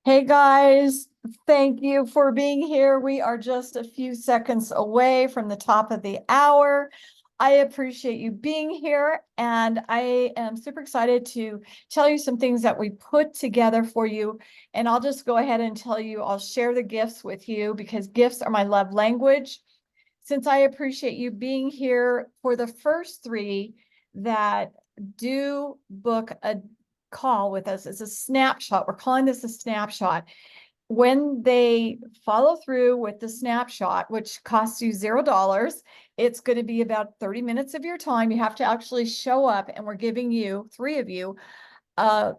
Hey guys, thank you for being here. We are just a few seconds away from the top of the hour. I appreciate you being here, and I am super excited to tell you some things that we put together for you. And I'll just go ahead and tell you, I'll share the gifts with you because gifts are my love language. Since I appreciate you being here, for the first three that do book a call with us, it's a snapshot. We're calling this a snapshot. When they follow through with the snapshot, which costs you $0, it's going to be about 30 minutes of your time. You have to actually show up, and we're giving you, three of you, a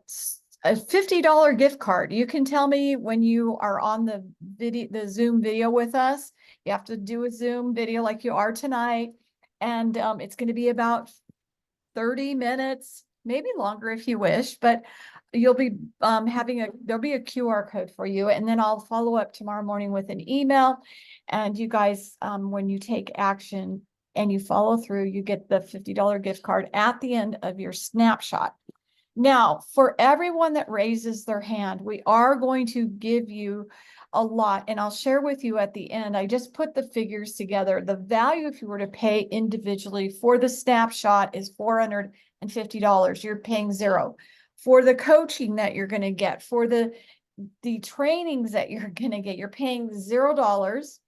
$50 gift card. You can tell me when you are on the Zoom video with us. You have to do a Zoom video like you are tonight. And it's going to be about 30 minutes, maybe longer if you wish, but you'll be there'll be a QR code for you. And then I'll follow up tomorrow morning with an email. And you guys, when you take action and you follow through, you get the $50 gift card at the end of your snapshot. Now, for everyone that raises their hand, we are going to give you a lot, and I'll share with you at the end. I just put the figures together. The value, if you were to pay individually for the snapshot, is $450. You're paying zero. For the coaching that you're going to get, for the trainings that you're going to get, you're paying $0,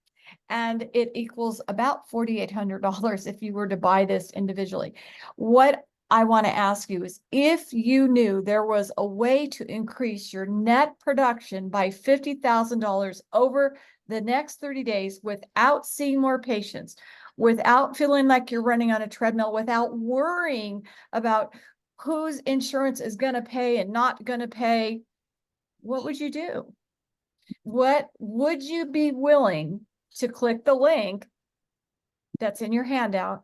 and it equals about $4,800 if you were to buy this individually. What I want to ask you is, if you knew there was a way to increase your net production by $50,000 over the next 30 days without seeing more patients, without feeling like you're running on a treadmill, without worrying about whose insurance is going to pay and not going to pay, what would you do? What would you be willing to click the link that's in your handout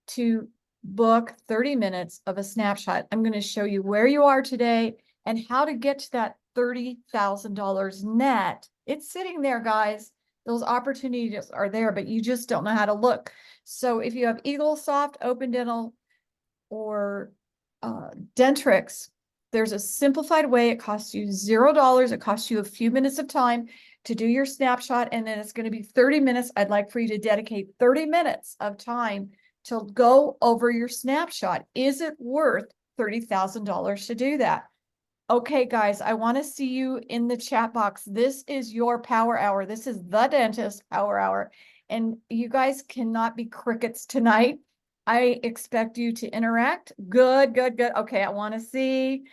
to book 30 minutes of a snapshot? I'm going to show you where you are today and how to get to that $30,000 net. It's sitting there, guys. Those opportunities are there, but you just don't know how to look. So if you have EagleSoft, Open Dental, or Dentrix, there's a simplified way. It costs you $0. It costs you a few minutes of time to do your snapshot, and then it's going to be 30 minutes. I'd like for you to dedicate 30 minutes of time to go over your snapshot. Is it worth $30,000 to do that? Okay, guys, I want to see you in the chat box. This is your power hour. This is the dentist power hour. And you guys cannot be crickets tonight. I expect you to interact. Good, good, good. Okay, I want to see.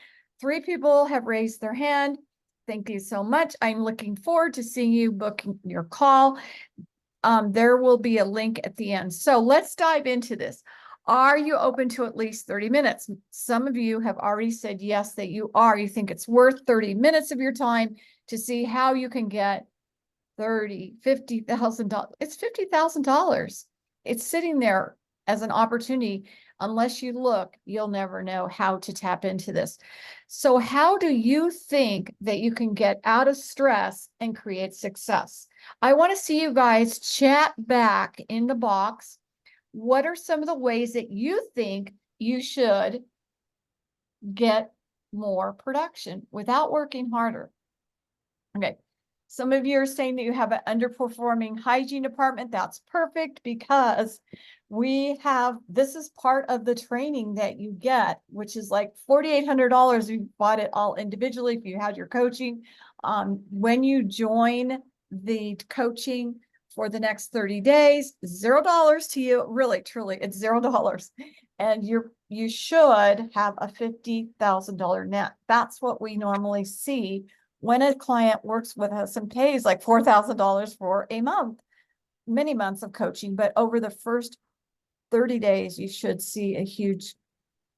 3 people have raised their hand. Thank you so much. I'm looking forward to seeing you booking your call. There will be a link at the end. So let's dive into this. Are you open to at least 30 minutes? Some of you have already said yes, that you are. You think it's worth 30 minutes of your time to see how you can get $50,000. It's $50,000. It's sitting there as an opportunity. Unless you look, you'll never know how to tap into this. So how do you think that you can get out of stress and create success? I want to see you guys chat back in the box. What are some of the ways that you think you should get more production without working harder? Okay. Some of you are saying that you have an underperforming hygiene department. That's perfect, because this is part of the training that you get, which is like $4,800. You bought it all individually if you had your coaching. When you join the coaching for the next 30 days, $0 to you. Really, truly, it's $0. And you should have a $50,000 net. That's what we normally see when a client works with us and pays like $4,000 for a month, many months of coaching. But over the first 30 days, you should see a huge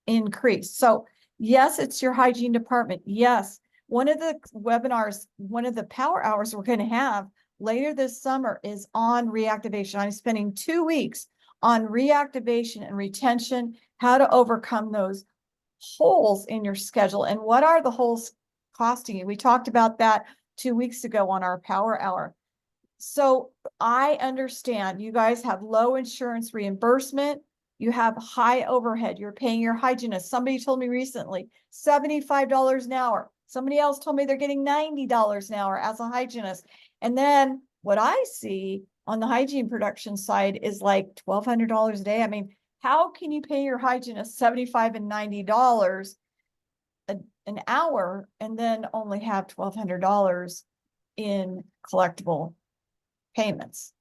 increase. So yes, it's your hygiene department. Yes. One of the webinars, one of the power hours we're going to have later this summer is on reactivation. I'm spending 2 weeks on reactivation and retention, how to overcome those holes in your schedule. And what are the holes costing you? We talked about that 2 weeks ago on our power hour. So I understand you guys have low insurance reimbursement. You have high overhead. You're paying your hygienist. Somebody told me recently, $75 an hour. Somebody else told me they're getting $90 an hour as a hygienist. And then what I see on the hygiene production side is like $1,200 a day. I mean, how can you pay your hygienist $75 and $90 an hour and then only have $1,200 in collectible payments?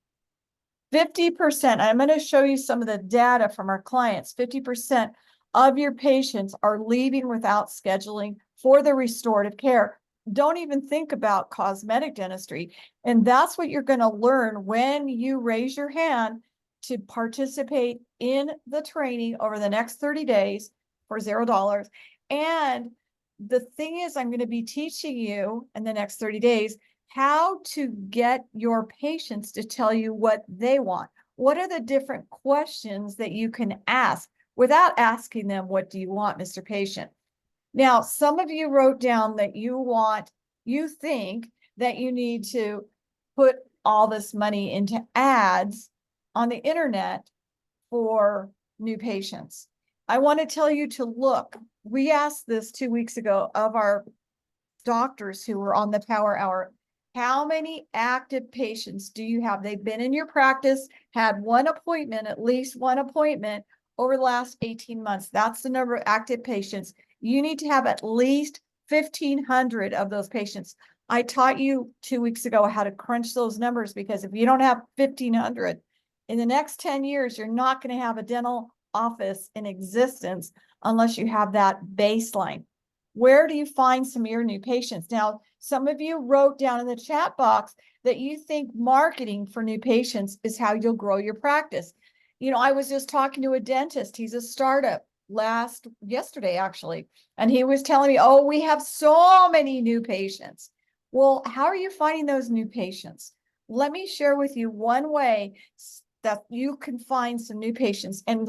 50%, I'm going to show you some of the data from our clients. 50% of your patients are leaving without scheduling for the restorative care. Don't even think about cosmetic dentistry. And that's what you're going to learn when you raise your hand to participate in the training over the next 30 days for $0. And the thing is, I'm going to be teaching you in the next 30 days how to get your patients to tell you what they want. What are the different questions that you can ask without asking them, what do you want, Mr. Patient? Now, some of you wrote down that you think that you need to put all this money into ads on the internet for new patients. I want to tell you to look. We asked this 2 weeks ago of our doctors who were on the Power Hour. How many active patients do you have? They've been in your practice, had one appointment, at least one appointment over the last 18 months. That's the number of active patients. You need to have at least 1,500 of those patients. I taught you 2 weeks ago how to crunch those numbers, because if you don't have 1,500 in the next 10 years, you're not going to have a dental office in existence unless you have that baseline. Where do you find some of your new patients? Now, some of you wrote down in the chat box that you think marketing for new patients is how you'll grow your practice. You know, I was just talking to a dentist. He's a startup yesterday, actually. And he was telling me, oh, we have so many new patients. Well, how are you finding those new patients? Let me share with you one way that you can find some new patients. And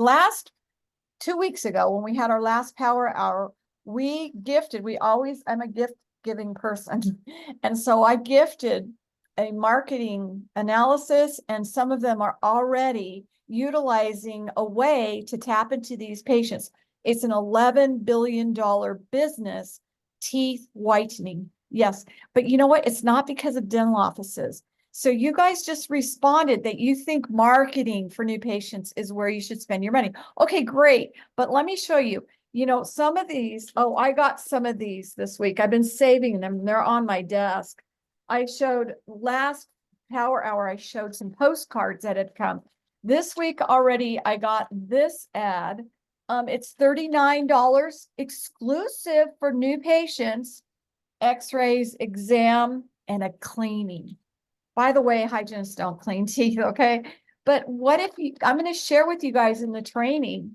2 weeks ago, when we had our last Power Hour, I'm a gift giving person. And so I gifted a marketing analysis, and some of them are already utilizing a way to tap into these patients. It's an $11 billion business, teeth whitening. Yes, but you know what? It's not because of dental offices. So you guys just responded that you think marketing for new patients is where you should spend your money. Okay, great. But let me show you. You know, some of these, I got some of these this week. I've been saving them. They're on my desk. I showed last Power Hour, I showed some postcards that had come. This week already, I got this ad. It's $39 exclusive for new patients, x-rays, exam, and a cleaning. By the way, hygienists don't clean teeth, okay? But what if I'm going to share with you guys in the training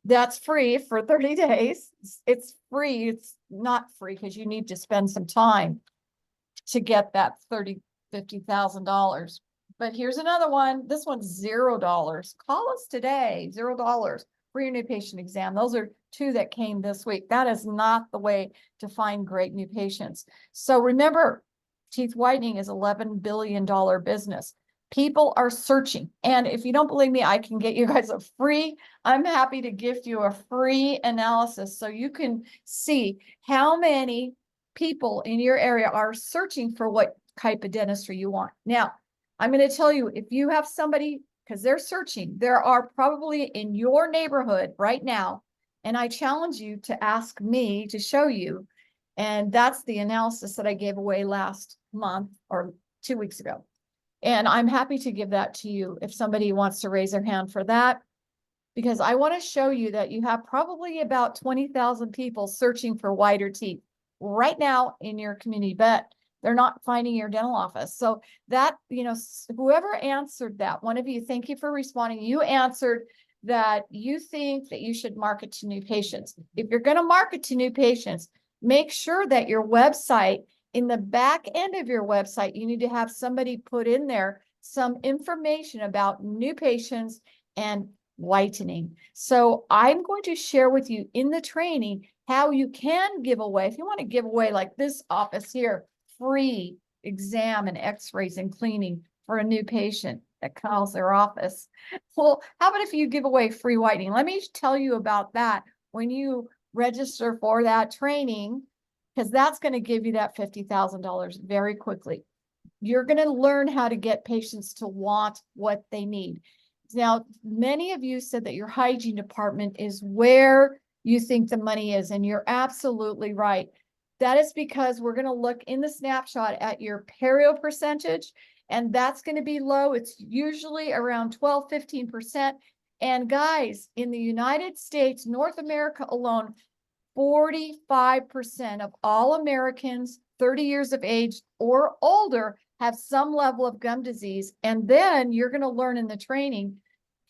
that's free for 30 days. It's free. It's not free because you need to spend some time to get that $50,000. But here's another one. This one's $0. Call us today, $0 for your new patient exam. Those are two that came this week. That is not the way to find great new patients. So remember, teeth whitening is $11 billion business. People are searching. And if you don't believe me, I can get you guys I'm happy to gift you a free analysis so you can see how many people in your area are searching for what type of dentistry you want. Now, I'm going to tell you, if you have somebody, because they're searching, there are probably in your neighborhood right now, and I challenge you to ask me to show you. And that's the analysis that I gave away last month or 2 weeks ago. And I'm happy to give that to you if somebody wants to raise their hand for that, because I want to show you that you have probably about 20,000 people searching for whiter teeth right now in your community, but they're not finding your dental office. So that, you know, whoever answered that, one of you, thank you for responding. You answered that you think that you should market to new patients. If you're going to market to new patients, make sure that your website, in the back end of your website, you need to have somebody put in there some information about new patients and whitening. So I'm going to share with you in the training how you can give away, if you want to give away like this office here, free exam and x-rays and cleaning for a new patient that calls their office. Well, how about if you give away free whitening? Let me tell you about that. When you register for that training, because that's going to give you that $50,000 very quickly. You're going to learn how to get patients to want what they need. Now, many of you said that your hygiene department is where you think the money is, and you're absolutely right. That is because we're going to look in the snapshot at your Perio percentage, and that's going to be low. It's usually around 12, 15%. And guys, in the United States, North America alone, 45% of all Americans 30 years of age or older have some level of gum disease. And then you're going to learn in the training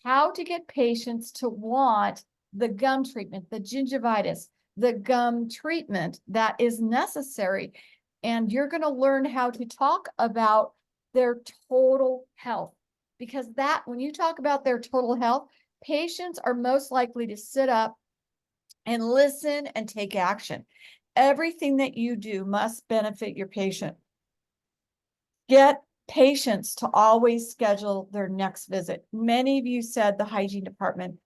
how to get patients to want the gum treatment, the gingivitis, the gum treatment that is necessary. And you're going to learn how to talk about their total health, because that, when you talk about their total health, patients are most likely to sit up and listen and take action. Everything that you do must benefit your patient. Get patients to always schedule their next visit. Many of you said the hygiene department.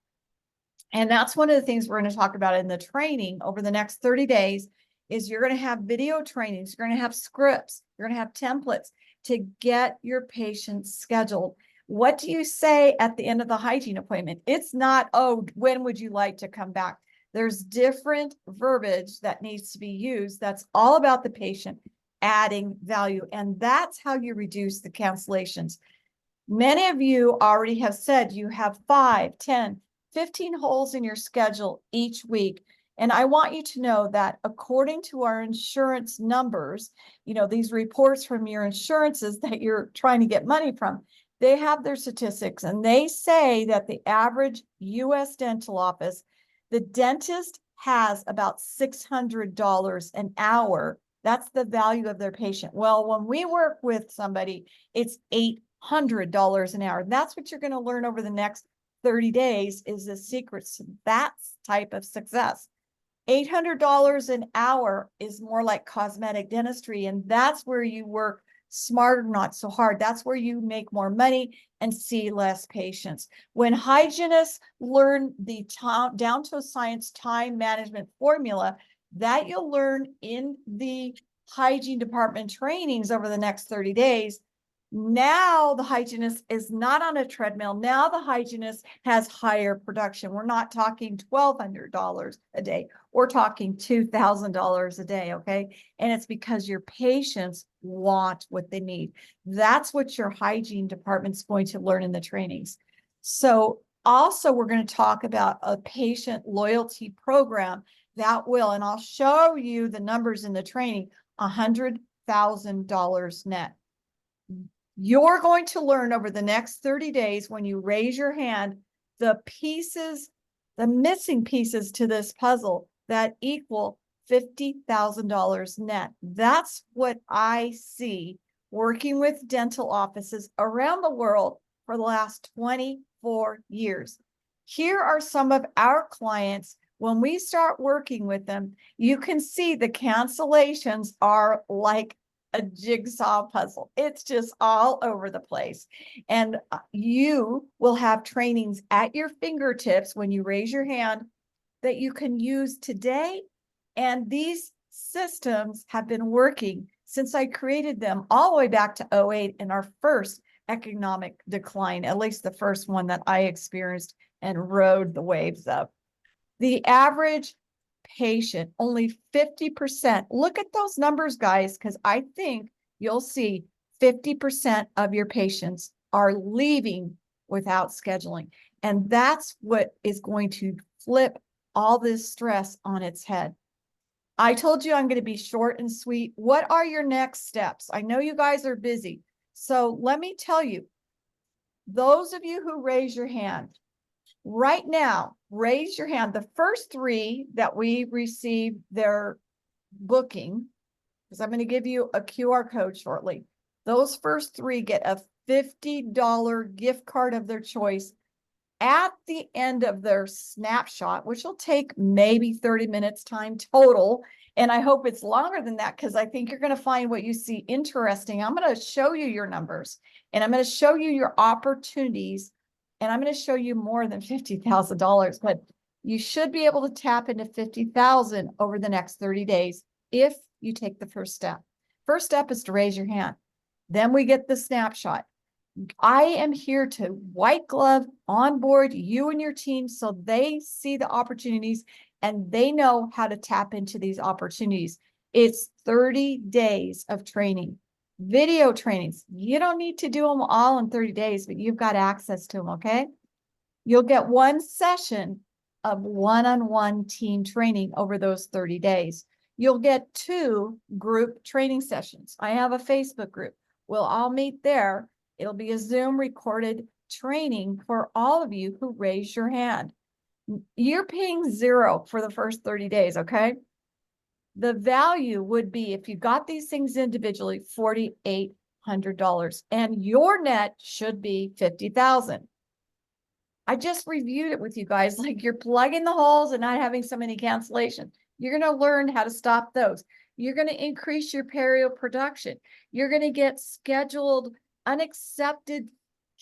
And that's one of the things we're going to talk about in the training over the next 30 days is you're going to have video trainings, you're going to have scripts, you're going to have templates to get your patients scheduled. What do you say at the end of the hygiene appointment? It's not, oh, when would you like to come back? There's different verbiage that needs to be used. That's all about the patient adding value. And that's how you reduce the cancellations. Many of you already have said you have 5, 10, 15 holes in your schedule each week. And I want you to know that according to our insurance numbers, you know, these reports from your insurances that you're trying to get money from, they have their statistics, and they say that the average US dental office, the dentist has about $600 an hour. That's the value of their patient. Well, when we work with somebody, it's $800 an hour. That's what you're going to learn over the next 30 days is the secrets to that type of success. $800 an hour is more like cosmetic dentistry, and that's where you work smarter, not so hard. That's where you make more money and see less patients. When hygienists learn the down to a science time management formula that you'll learn in the hygiene department trainings over the next 30 days, now the hygienist is not on a treadmill. Now the hygienist has higher production. We're not talking $1,200 a day. We're talking $2,000 a day, okay? And it's because your patients want what they need. That's what your hygiene department's going to learn in the trainings. So also we're going to talk about a patient loyalty program that will, and I'll show you the numbers in the training, $100,000 net. You're going to learn over the next 30 days when you raise your hand, the pieces, the missing pieces to this puzzle that equal $50,000 net. That's what I see working with dental offices around the world for the last 24 years. Here are some of our clients. When we start working with them, you can see the cancellations are like a jigsaw puzzle. It's just all over the place. And you will have trainings at your fingertips when you raise your hand that you can use today. And these systems have been working since I created them all the way back to 2008 in our first economic decline, at least the first one that I experienced and rode the waves of. The average patient, only 50%. Look at those numbers, guys, because I think you'll see 50% of your patients are leaving without scheduling. And that's what is going to flip all this stress on its head. I told you I'm going to be short and sweet. What are your next steps? I know you guys are busy. So let me tell you, those of you who raise your hand, right now, raise your hand. The first 3 that we received their booking, because I'm going to give you a QR code shortly. Those first 3 get a $50 gift card of their choice at the end of their snapshot, which will take maybe 30 minutes time total. And I hope it's longer than that, because I think you're going to find what you see interesting. I'm going to show you your numbers, and I'm going to show you your opportunities. And I'm going to show you more than $50,000, but you should be able to tap into $50,000 over the next 30 days if you take the first step. First step is to raise your hand. Then we get the snapshot. I am here to white glove onboard you and your team so they see the opportunities and they know how to tap into these opportunities. It's 30 days of training, video trainings. You don't need to do them all in 30 days, but you've got access to them, okay? You'll get one session of one-on-one team training over those 30 days. You'll get 2 group training sessions. I have a Facebook group. We'll all meet there. It'll be a Zoom recorded training for all of you who raise your hand. You're paying 0 for the first 30 days, okay? The value would be, if you got these things individually, $4,800, and your net should be $50,000. I just reviewed it with you guys, like you're plugging the holes and not having so many cancellations. You're going to learn how to stop those. You're going to increase your Perio production. You're going to get scheduled unaccepted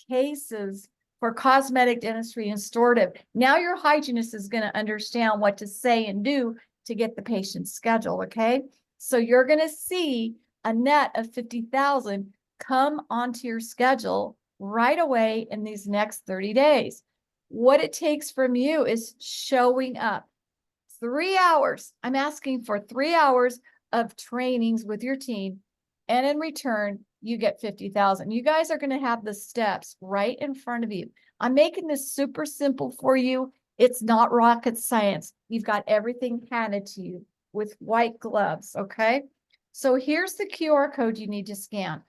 cases for cosmetic dentistry and restorative. Now your hygienist is going to understand what to say and do to get the patient scheduled, okay? So you're going to see a net of 50,000 come onto your schedule right away in these next 30 days. What it takes from you is showing up. 3 hours. I'm asking for 3 hours of trainings with your team. And in return, you get 50,000. You guys are going to have the steps right in front of you. I'm making this super simple for you. It's not rocket science. You've got everything handed to you with white gloves, okay? So here's the QR code you need to scan.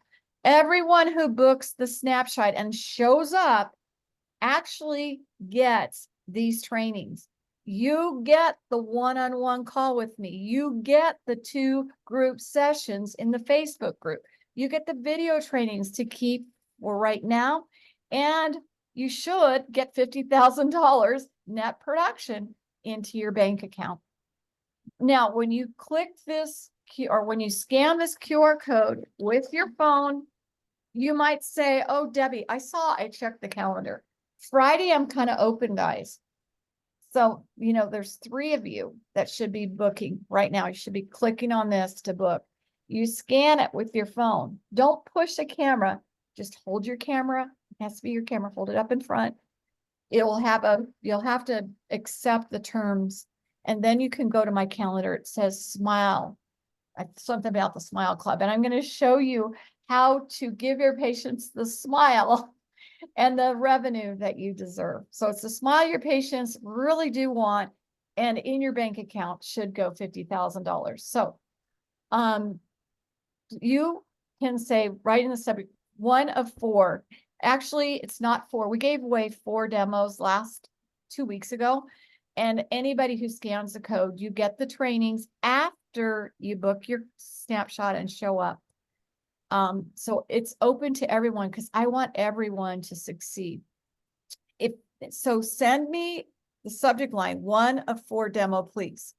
Everyone who books the snapshot and shows up actually gets these trainings. You get the one-on-one call with me. You get the 2 group sessions in the Facebook group. You get the video trainings to keep for right now. And you should get $50,000 net production into your bank account. Now, when you click this, or when you scan this QR code with your phone, you might say, oh, Debbie, I checked the calendar. Friday, I'm kind of open, guys. So, you know, there's 3 of you that should be booking right now. You should be clicking on this to book. You scan it with your phone. Don't push a camera. Just hold your camera. It has to be your camera. Hold it up in front. You'll have to accept the terms. And then you can go to my calendar. It says smile. Something about the Smile Club. And I'm going to show you how to give your patients the smile and the revenue that you deserve. So it's the smile your patients really do want, and in your bank account should go $50,000. So you can say right in the subject, 1 of 4. Actually, it's not 4. We gave away 4 demos last 2 weeks ago. And anybody who scans the code, you get the trainings after you book your snapshot and show up. So it's open to everyone because I want everyone to succeed. So send me the subject line, 1 of 4 demo, please.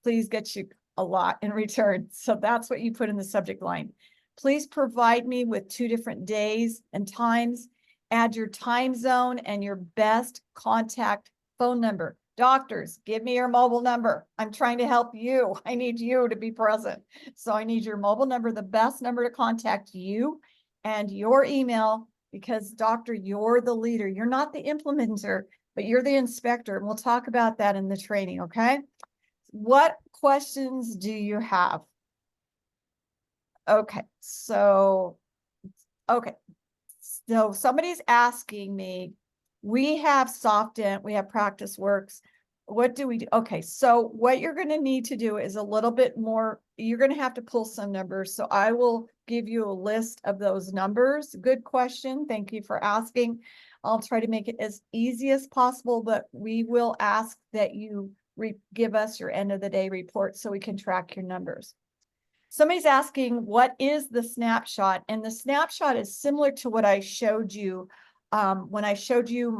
Please get you a lot in return. So that's what you put in the subject line. Please provide me with 2 different days and times. Add your time zone and your best contact phone number. Doctors, give me your mobile number. I'm trying to help you. I need you to be present. So I need your mobile number, the best number to contact you, and your email, because doctor, you're the leader. You're not the implementer, but you're the inspector. And we'll talk about that in the training, okay? What questions do you have? Okay, so somebody's asking me, we have soft dent, we have practice works. What do we do? Okay, so what you're going to need to do is a little bit more, you're going to have to pull some numbers. So I will give you a list of those numbers. Good question. Thank you for asking. I'll try to make it as easy as possible, but we will ask that you give us your end of the day report so we can track your numbers. Somebody's asking, what is the snapshot? And the snapshot is similar to what I showed you when I showed you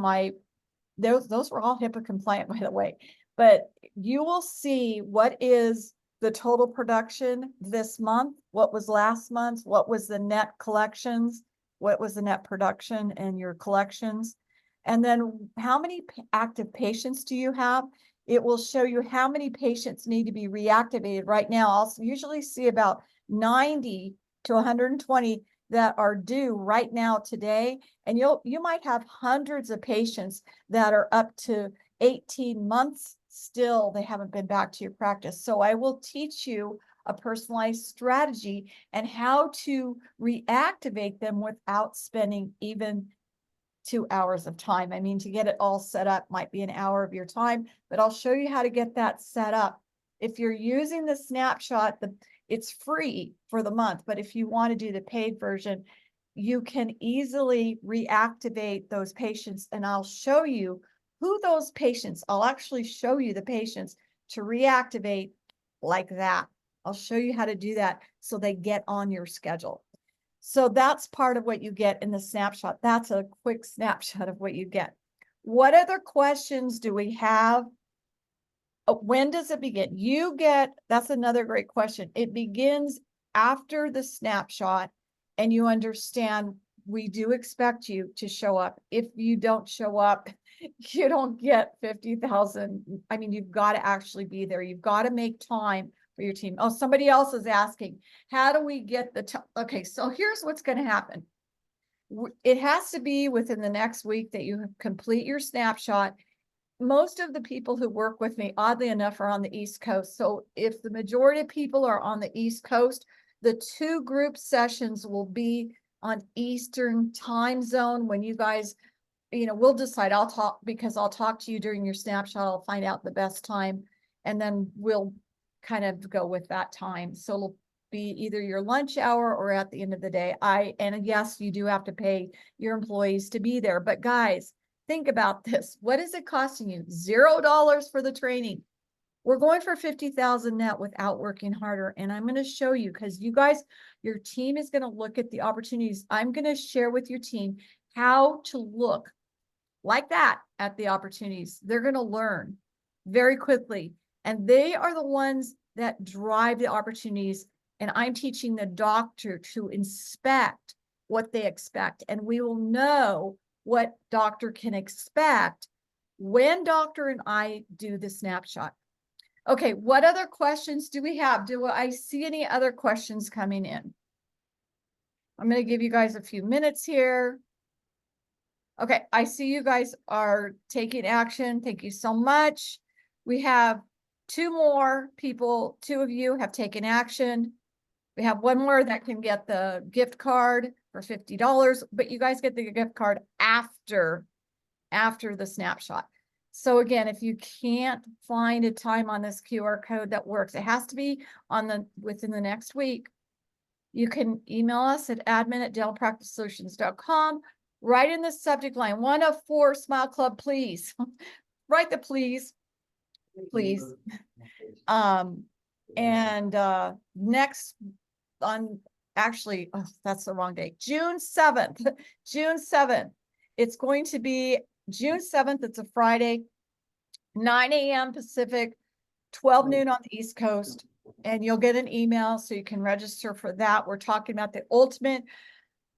those were all HIPAA compliant, by the way, but you will see what is the total production this month, what was last month, what was the net collections, what was the net production and your collections, and then how many active patients do you have? It will show you how many patients need to be reactivated right now. I'll usually see about 90 to 120 that are due right now today. And you might have hundreds of patients that are up to 18 months still, they haven't been back to your practice. So I will teach you a personalized strategy and how to reactivate them without spending even 2 hours of time. I mean, to get it all set up might be an hour of your time, but I'll show you how to get that set up. If you're using the Snapshot, it's free for the month, but if you want to do the paid version, you can easily reactivate those patients, and I'll show you who those patients, I'll actually show you the patients to reactivate like that. I'll show you how to do that so they get on your schedule. So that's part of what you get in the snapshot. That's a quick snapshot of what you get. What other questions do we have? When does it begin? That's another great question. It begins after the snapshot, and you understand we do expect you to show up. If you don't show up, you don't get 50,000. I mean, you've got to actually be there. You've got to make time for your team. Oh, somebody else is asking, how do we get the time? Okay, so here's what's going to happen. It has to be within the next week that you complete your snapshot. Most of the people who work with me, oddly enough, are on the East Coast. So if the majority of people are on the East Coast, the 2 group sessions will be on Eastern time zone. When you guys, we'll decide, I'll talk to you during your snapshot. I'll find out the best time, and then we'll kind of go with that time. So it'll be either your lunch hour or at the end of the day. And yes, you do have to pay your employees to be there, but guys, think about this. What is it costing you? $0 for the training. We're going for 50,000 net without working harder. And I'm going to show you, because you guys, your team is going to look at the opportunities. I'm going to share with your team how to look like that at the opportunities. They're going to learn very quickly. And they are the ones that drive the opportunities. And I'm teaching the doctor to inspect what they expect. And we will know what doctor can expect when doctor and I do the snapshot. Okay, what other questions do we have? Do I see any other questions coming in? I'm going to give you guys a few minutes here. Okay, I see you guys are taking action. Thank you so much. We have 2 more people. 2 of you have taken action. We have 1 more that can get the gift card for $50, but you guys get the gift card after the snapshot. So again, if you can't find a time on this QR code that works, it has to be within the next week. You can email us at admin@dentalpracticesolutions.com. Write in the subject line, 1 of 4 Smile Club, please. Write the please. Next on, actually, that's the wrong date. June 7th. June 7th. It's going to be June 7th. It's a Friday, 9 a.m. Pacific, 12 noon on the East Coast. And you'll get an email so you can register for that. We're talking about the ultimate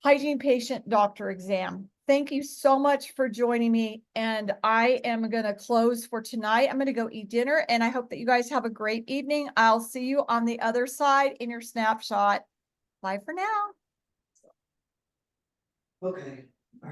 hygiene patient doctor exam. Thank you so much for joining me. And I am going to close for tonight. I'm going to go eat dinner, and I hope that you guys have a great evening. I'll see you on the other side in your snapshot. Bye for now. Okay.